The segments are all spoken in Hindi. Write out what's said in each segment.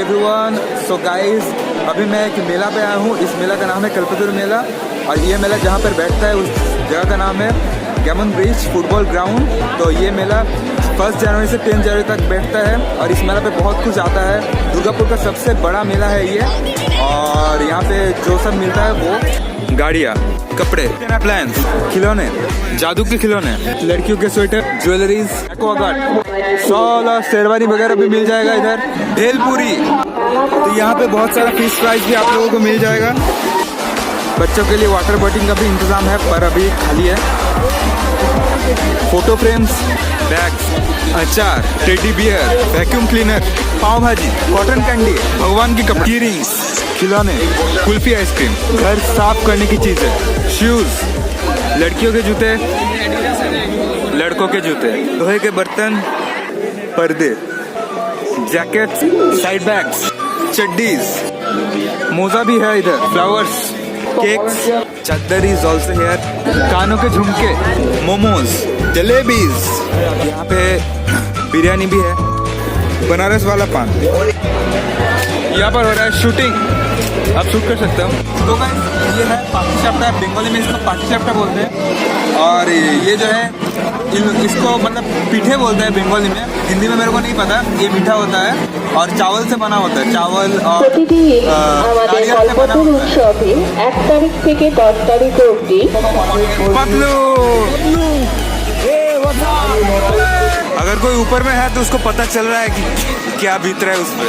एवरीवन, सो गाइस अभी मैं एक मेला पे आया हूँ। इस मेला का नाम है कल्पतरु मेला और ये मेला जहाँ पर बैठता है उस जगह का नाम है गेमन ब्रिज फुटबॉल ग्राउंड। तो ये मेला 1 जनवरी से 10 जनवरी तक बैठता है और इस मेला पे बहुत कुछ आता है। दुर्गापुर का सबसे बड़ा मेला है ये और यहाँ पे जो सब मिलता है वो गाड़ियाँ, कपड़े, प्लान्स, खिलौने, जादू के खिलौने, लड़कियों के स्वेटर, ज्वेलरीज, एक्वागार्ड, शॉल और शेरवानी वगैरह भी मिल जाएगा इधर। भेलपुरी, तो यहाँ पे बहुत सारा फिश फ्राइज भी आप लोगों को मिल जाएगा। बच्चों के लिए वाटर बोटिंग का भी इंतजाम है पर अभी खाली है। फोटो फ्रेम्स, बैग्स, अचार, टेडी बियर, वैक्यूम क्लीनर, पाव भाजी, कॉटन कैंडी, भगवान की कपड़े, इयररिंग्स, खिलौने, कुल्फी आइसक्रीम, घर साफ करने की चीजें, शूज, लड़कियों के जूते, लड़कों के जूते, लोहे के बर्तन, पर्दे, जैकेट, साइड बैग्स, चड्डीज, मोजा भी है इधर, फ्लावर्स, केक्स, चादर इज ऑल्सो हेयर, कानों के झुमके, मोमोज, जलेबीज, यहाँ पे बिरयानी भी है, बनारस वाला पान। यहाँ पर हो रहा है शूटिंग, आप शूट कर सकते हो। तो गाइस ये है पाटी चापटा, बंगाली में इसको पाटी चापटा बोलते हैं और ये जो है इसको मतलब पीठे बोलते हैं बंगाली में, हिंदी में मेरे को नहीं पता। ये मीठा होता है और चावल से बना होता है, चावल और अगर कोई ऊपर में है तो उसको पता चल रहा है कि क्या बीत रहा है उस पे।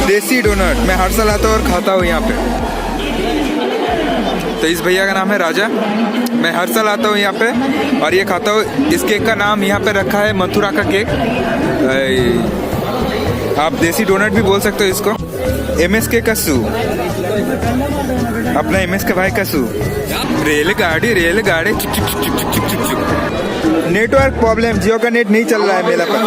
देसी डोनट मैं हर साल आता हूँ और खाता हूँ यहाँ पे। तो इस भैया का नाम है राजा, मैं हर साल आता हूँ यहाँ पे और ये खाता हूँ। इस केक का नाम यहाँ पे रखा है मथुरा का केक, आप देसी डोनट भी बोल सकते हो इसको। MS के कसू, अपना MS के भाई कसू। रेलगाड़ी चुक चुक चुक चुक चुक चुक चुक। नेटवर्क प्रॉब्लम, जियो का नेट नहीं चल रहा है मेला पर।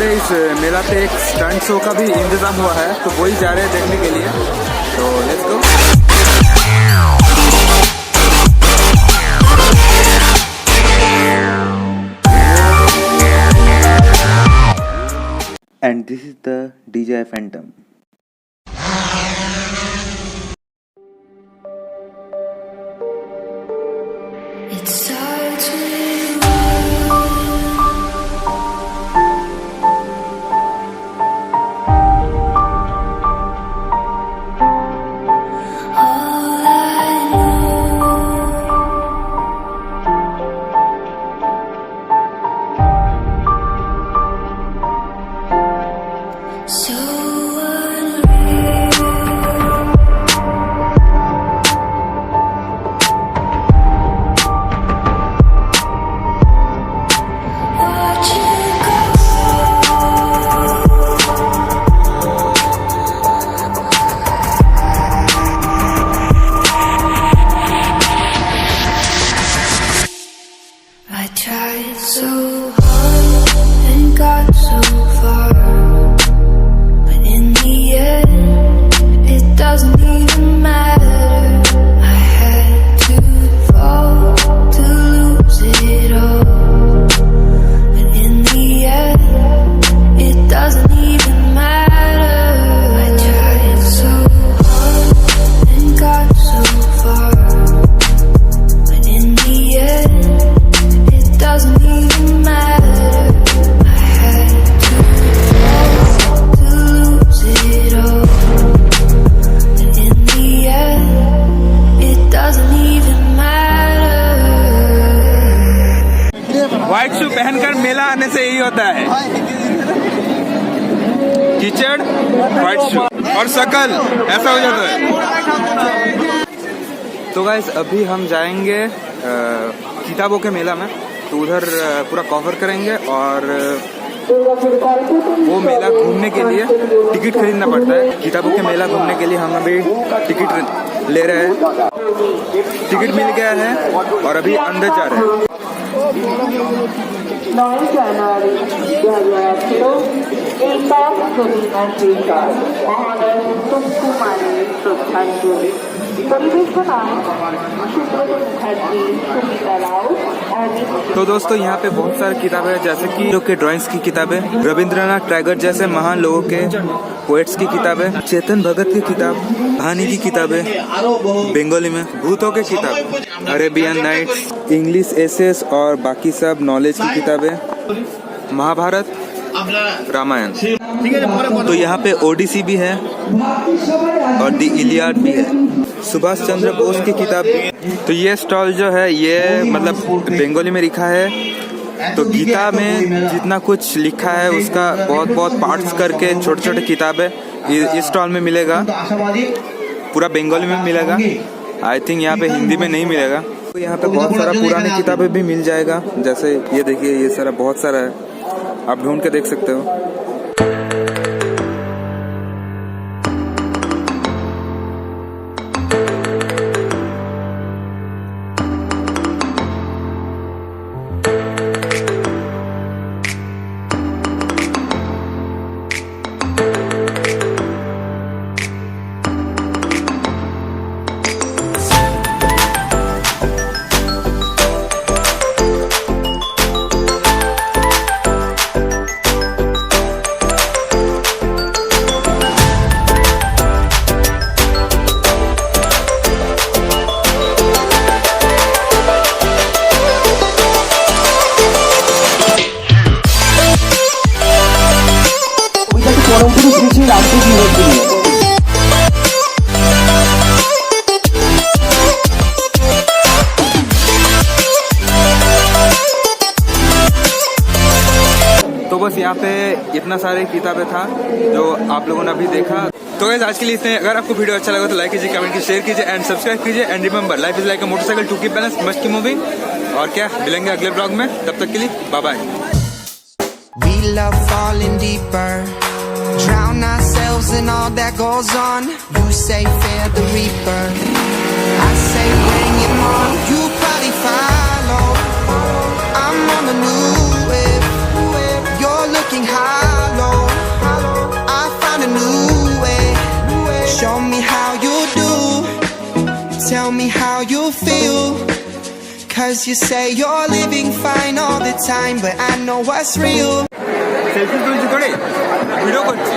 इस मेला पे एक स्टंट शो का भी इंतजाम हुआ है तो वही जा रहे हैं देखने के लिए। तो let's go. And this is the DJI Phantom. It starts with love. I tried so hard and got so far, but in the end, it doesn't even matter. I had to fall to lose it all, but in the end, it doesn't even matter. I tried so hard and got so far, but in the end, doesn't even matter. I had to fall to lose it all, but in the end, it doesn't even matter. White shoe पहनकर मेला आने से यही होता है, कीचड़, व्हाइट शू और शकल ऐसा हो जाता है। तो गाइस अभी हम जाएंगे किताबों के मेला में, तो उधर पूरा कवर करेंगे और वो मेला घूमने के लिए टिकट खरीदना पड़ता है। किताबों के मेला घूमने के लिए हम अभी टिकट ले रहे हैं, टिकट मिल गया है और अभी अंदर जा रहे हैं। 9 January 2008 মহানয় কুমারী শ্রদ্ধাঞ্জলি পরিবেশনায় সুব্রত মুখার্जी, सुमिता राव। तो दोस्तों यहाँ पे बहुत सारी किताबें हैं, जैसे कि जो के ड्राइंग्स की किताबें, रविंद्रनाथ टैगोर जैसे महान लोगों के पोएट्स की किताबें, चेतन भगत की किताब, कहानी की किताबें, बंगाली में भूतों की किताब, अरेबियन नाइट्स, इंग्लिश एसेस और बाकी सब नॉलेज की किताबें, महाभारत, रामायण। तो यहाँ पे ओडिसी भी है और दी इलियाड भी है, सुभाष चंद्र बोस की किताब। तो ये स्टॉल जो है ये मतलब बंगाली में लिखा है, तो गीता में जितना कुछ लिखा है उसका बहुत बहुत पार्ट्स करके छोटे छोटे किताबें इस स्टॉल में मिलेगा, पूरा बंगाली में मिलेगा। आई थिंक यहाँ पे हिंदी में नहीं मिलेगा। तो यहाँ पे बहुत सारा पुरानी किताबें भी मिल जाएगा, जैसे ये देखिए, ये सारा बहुत सारा है, आप ढूंढ के देख सकते हो। तो बस यहाँ पे इतना सारे किताबें था जो आप लोगों ने अभी देखा। तो गाइस आज के लिए इतने। अगर आपको वीडियो अच्छा लगा तो लाइक कीजिए, कमेंट कीजिए, शेयर कीजिए एंड सब्सक्राइब कीजिए। And remember, life is like a motorcycle, to keep balance, must keep moving. और क्या, मिलेंगे अगले ब्लॉग में, तब तक के लिए bye bye. We love falling deeper, drown ourselves in all that goes on. You say fear the reaper, I say bring it on. You probably follow, I'm on the new wave. You're looking hollow, I found a new way. Show me how you do, tell me how you feel. Cause you say you're living fine all the time, but I know what's real. Selfie तुलছি করে ভিডিও করছি।